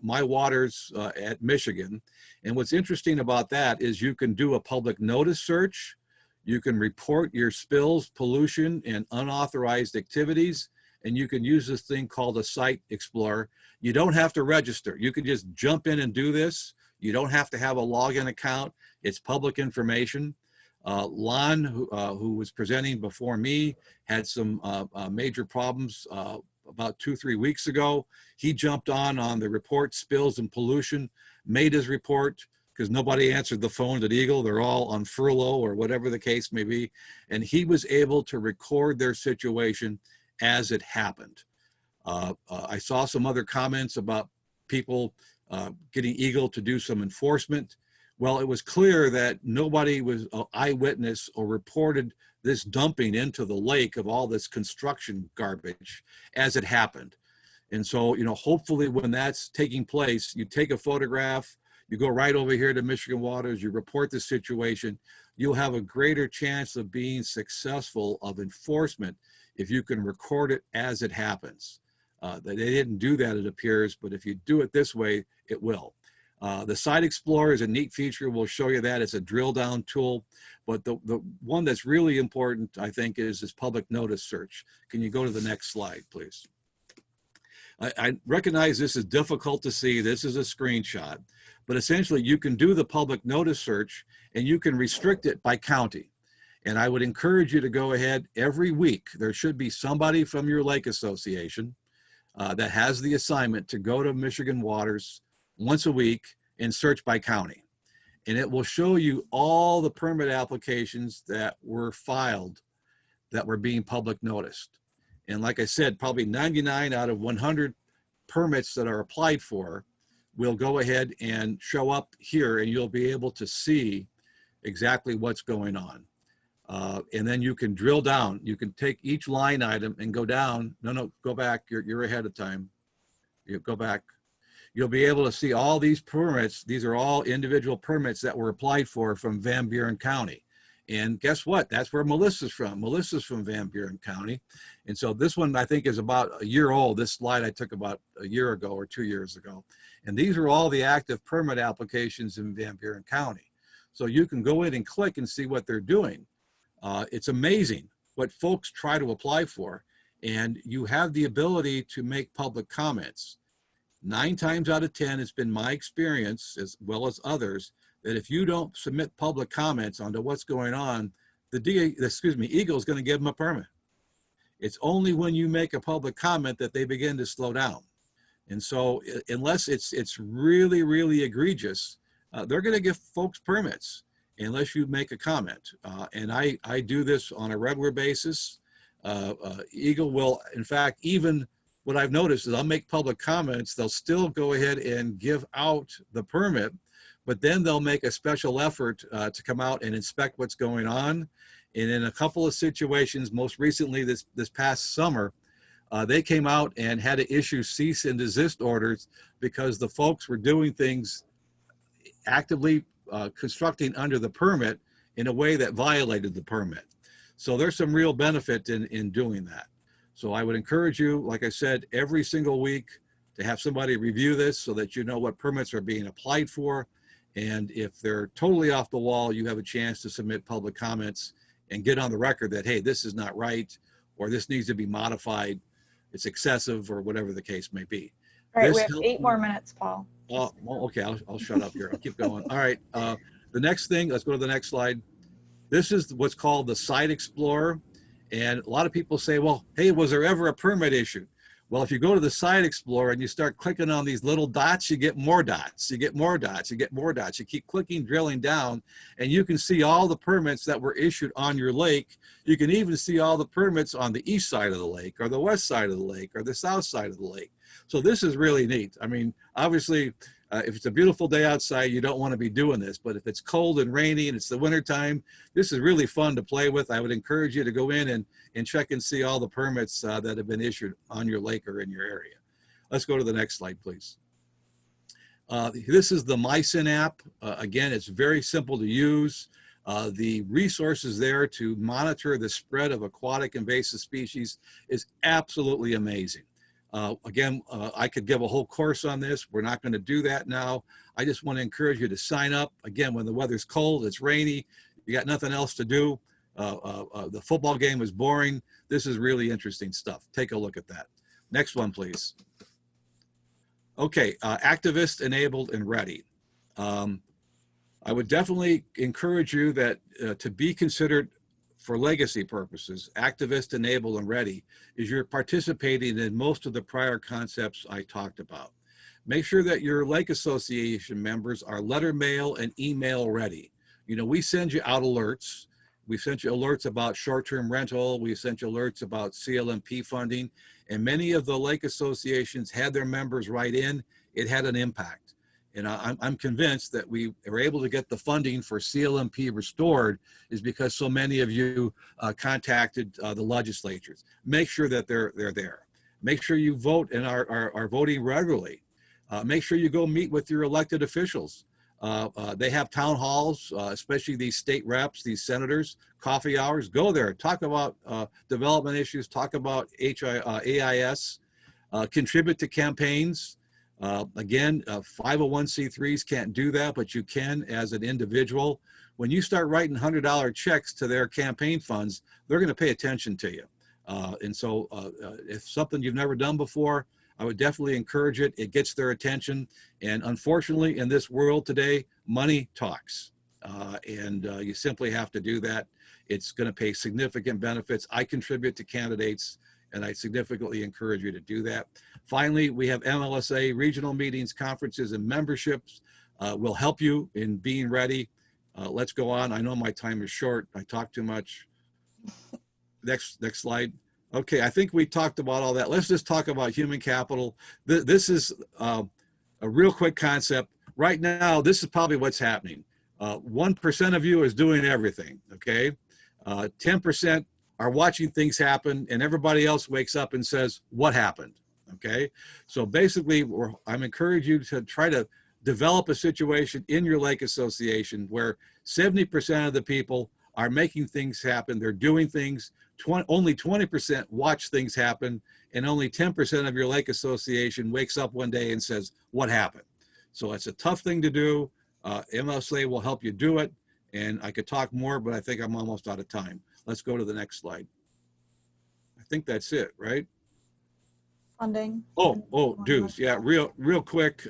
My Waters at Michigan. And what's interesting about that is you can do a public notice search. You can report your spills, pollution, and unauthorized activities. And you can use this thing called a Site Explorer. You don't have to register. You can just jump in and do this. You don't have to have a login account. It's public information. Lon, who was presenting before me, had some major problems about 2-3 weeks ago. He jumped on the report, spills and pollution, made his report because nobody answered the phone at Eagle. They're all on furlough or whatever the case may be. And he was able to record their situation as it happened. I saw some other comments about people getting Eagle to do some enforcement. Well, it was clear that nobody was an eyewitness or reported this dumping into the lake of all this construction garbage as it happened. And so, hopefully when that's taking place, you take a photograph, You go right over here to Michigan Waters, you report the situation, you'll have a greater chance of being successful of enforcement if you can record it as it happens. They didn't do that, it appears, but if you do it this way, it will. The Site Explorer is a neat feature. We'll show you that. It's a drill down tool. But the one that's really important, I think, is this public notice search. Can you go to the next slide, please? I recognize this is difficult to see. This is a screenshot. But essentially, you can do the public notice search, and you can restrict it by county. And I would encourage you to go ahead every week. There should be somebody from your lake association that has the assignment to go to Michigan Waters once a week and search by county. And it will show you all the permit applications that were filed that were being public noticed. And like I said, probably 99 out of 100 permits that are applied for will go ahead and show up here, and you'll be able to see exactly what's going on. And then you can drill down. You can take each line item and go down. No, go back. You're ahead of time. You go back. You'll be able to see all these permits. These are all individual permits that were applied for from Van Buren County. And guess what? That's where Melissa's from. Melissa's from Van Buren County. And so this one, I think, is about a year old. This slide I took about a year ago or 2 years ago. And these are all the active permit applications in Van Buren County. So you can go in and click and see what they're doing. It's amazing what folks try to apply for. And you have the ability to make public comments. 9 times out of 10, it's been my experience, as well as others, that if you don't submit public comments onto what's going on, Eagle is going to give them a permit. It's only when you make a public comment that they begin to slow down. And so unless it's really, really egregious, they're going to give folks permits unless you make a comment. And I do this on a regular basis. Eagle will, in fact, even what I've noticed is I'll make public comments, they'll still go ahead and give out the permit, but then they'll make a special effort to come out and inspect what's going on. And in a couple of situations, most recently this past summer, they came out and had to issue cease and desist orders because the folks were doing things actively constructing under the permit in a way that violated the permit. So there's some real benefit in doing that. So I would encourage you, like I said, every single week to have somebody review this so that you know what permits are being applied for. And if they're totally off the wall, you have a chance to submit public comments and get on the record that, hey, this is not right, or this needs to be modified, it's excessive, or whatever the case may be. All right, we have 8 more minutes, Paul. Oh, well, okay, I'll shut up here. I'll keep going. All right, the next thing, let's go to the next slide. This is what's called the Site Explorer. And a lot of people say, well, hey, was there ever a permit issued? Well, if you go to the Site Explorer and you start clicking on these little dots, you get more dots, you get more dots, you get more dots. You keep clicking, drilling down, and you can see all the permits that were issued on your lake. You can even see all the permits on the east side of the lake, or the west side of the lake, or the south side of the lake. So this is really neat. I mean, obviously, if it's a beautiful day outside, you don't want to be doing this, but if it's cold and rainy and it's the winter time, this is really fun to play with. I would encourage you to go in and check and see all the permits that have been issued on your lake or in your area. Let's go to the next slide, please. This is the MySyn app. Again, it's very simple to use. The resources there to monitor the spread of aquatic invasive species is absolutely amazing. Again, I could give a whole course on this. We're not going to do that now. I just want to encourage you to sign up. Again, when the weather's cold, it's rainy, you got nothing else to do. The football game is boring. This is really interesting stuff. Take a look at that. Next one, please. Okay, activist enabled and ready. I would definitely encourage you that to be considered for legacy purposes, activist enabled and ready, is you're participating in most of the prior concepts I talked about. Make sure that your lake association members are letter mail and email ready. You know, we send you out alerts. We sent you alerts about short-term rental. We sent you alerts about CLMP funding, and many of the lake associations had their members write in. It had an impact. And I'm convinced that we were able to get the funding for CLMP restored is because so many of you contacted the legislatures. Make sure that they're there. Make sure you vote and are voting regularly. Make sure you go meet with your elected officials. They have town halls, especially these state reps, these senators, coffee hours. Go there, talk about development issues, talk about AIS, contribute to campaigns. Again, 501c3s can't do that, but you can as an individual. When you start writing $100 checks to their campaign funds, they're going to pay attention to you. And so if something you've never done before, I would definitely encourage it. It gets their attention. And unfortunately, in this world today, money talks. And you simply have to do that. It's going to pay significant benefits. I contribute to candidates, and I significantly encourage you to do that. Finally, we have MLSA regional meetings, conferences, and memberships. Will help you in being ready. Let's go on. I know my time is short. I talk too much. Next slide. Okay, I think we talked about all that. Let's just talk about human capital. This is a real quick concept. Right now, this is probably what's happening. 1% of you is doing everything, okay? 10% are watching things happen, and everybody else wakes up and says, what happened, okay? So basically, I'm encouraging you to try to develop a situation in your lake association where 70% of the people are making things happen. They're doing things. Only 20% watch things happen, and only 10% of your lake association wakes up one day and says, what happened? So it's a tough thing to do. MLSA will help you do it. And I could talk more, but I think I'm almost out of time. Let's go to the next slide. I think that's it, right? Funding. Oh, dues. Yeah, real quick.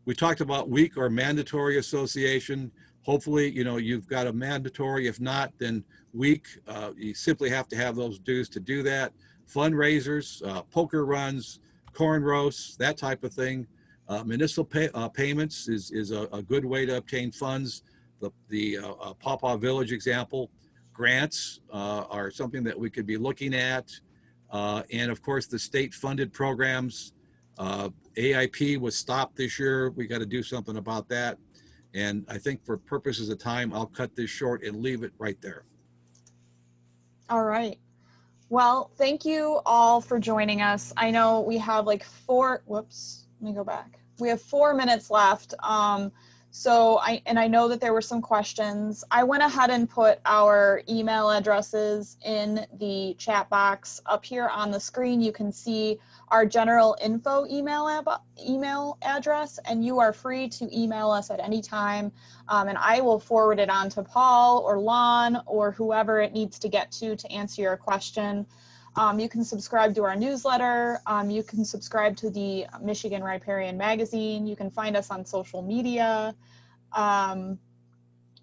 We talked about weak or mandatory association. Hopefully, you know, you've got a mandatory. If not, then weak. You simply have to have those dues to do that. Fundraisers, poker runs, corn roasts, that type of thing. Municipal payments is a good way to obtain funds. The Pawpaw Village example. Grants are something that we could be looking at. And of course, the state-funded programs. AIP was stopped this year. We got to do something about that. And I think for purposes of time, I'll cut this short and leave it right there. All right. Well, thank you all for joining us. I know we have like whoops, let me go back. We have 4 minutes left. So I know that there were some questions. I went ahead and put our email addresses in the chat box up here on the screen. You can see our general info email address, and you are free to email us at any time. And I will forward it on to Paul or Lon or whoever it needs to get to answer your question. You can subscribe to our newsletter. You can subscribe to the Michigan Riparian Magazine. You can find us on social media.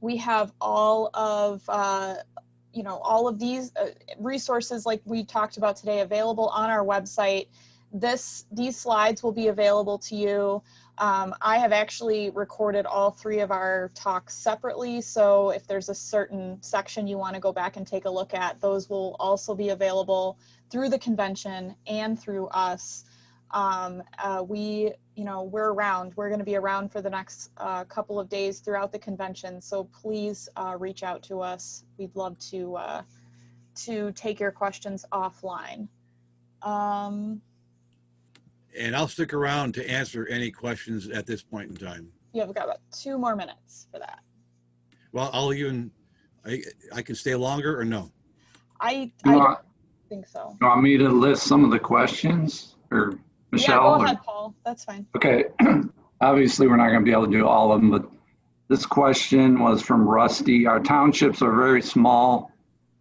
We have all of, all of these resources like we talked about today available on our website. These slides will be available to you. I have actually recorded all 3 of our talks separately, so if there's a certain section you want to go back and take a look at, those will also be available through the convention and through us. We're around. We're going to be around for the next couple of days throughout the convention, so please reach out to us. We'd love to take your questions offline. And I'll stick around to answer any questions at this point in time. Yeah, we've got about 2 more minutes for that. Well, I can stay longer or no? I don't think so. You want me to list some of the questions, or Michelle? Yeah, go ahead, Paul. That's fine. Okay. Obviously, we're not going to be able to do all of them, but this question was from Rusty. Our townships are very small.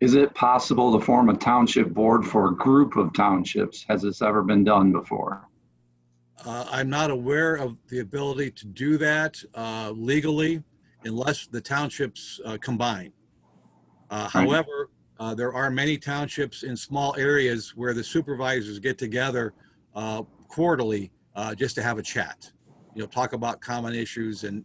Is it possible to form a township board for a group of townships? Has this ever been done before? I'm not aware of the ability to do that legally unless the townships combine. However, there are many townships in small areas where the supervisors get together quarterly just to have a chat, talk about common issues, and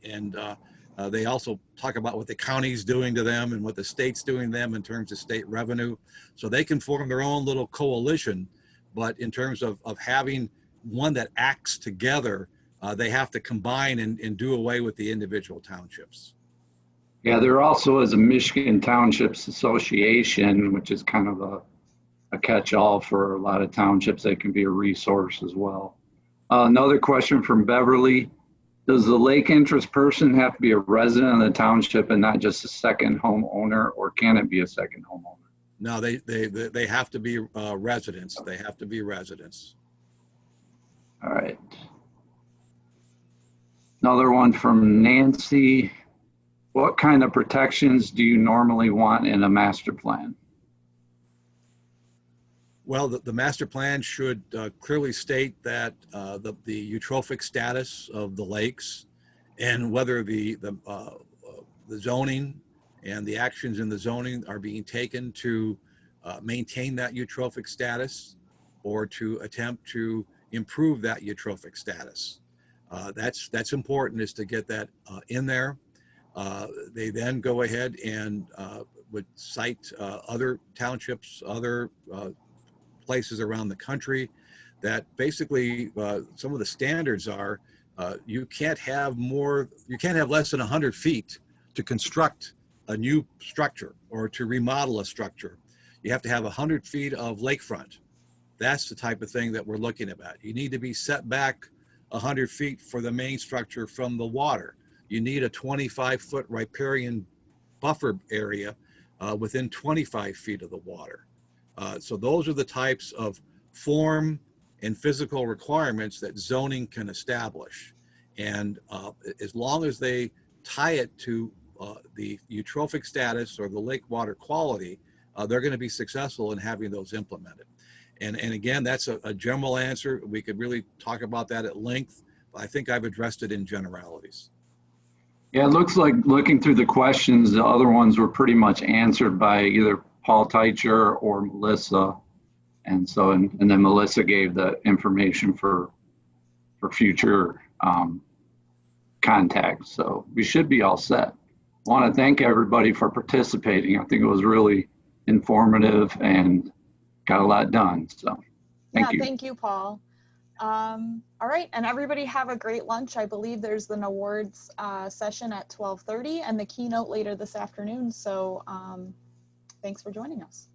they also talk about what the county's doing to them and what the state's doing to them in terms of state revenue. So they can form their own little coalition, but in terms of having one that acts together, they have to combine and do away with the individual townships. Yeah, there also is a Michigan Townships Association, which is kind of a catch-all for a lot of townships. That can be a resource as well. Another question from Beverly. Does the lake interest person have to be a resident of the township and not just a second homeowner, or can it be a second homeowner? No, they have to be residents. They have to be residents. All right. Another one from Nancy. What kind of protections do you normally want in a master plan? Well, the master plan should clearly state that the eutrophic status of the lakes and whether the zoning and the actions in the zoning are being taken to maintain that eutrophic status or to attempt to improve that eutrophic status. That's important, is to get that in there. They then go ahead and would cite other townships, other places around the country that basically some of the standards are you can't have less than 100 feet to construct a new structure or to remodel a structure. You have to have 100 feet of lakefront. That's the type of thing that we're looking at. You need to be set back 100 feet for the main structure from the water. You need a 25-foot riparian buffer area within 25 feet of the water. So those are the types of form and physical requirements that zoning can establish. And as long as they tie it to the eutrophic status or the lake water quality, they're going to be successful in having those implemented. And again, that's a general answer. We could really talk about that at length, but I think I've addressed it in generalities. Yeah, it looks like, looking through the questions, the other ones were pretty much answered by either Paul Teicher or Melissa. And so, and then Melissa gave the information for future contact. So we should be all set. I want to thank everybody for participating. I think it was really informative and got a lot done. So thank you. Thank you, Paul. All right, and everybody have a great lunch. I believe there's an awards session at 12:30 and the keynote later this afternoon. So thanks for joining us.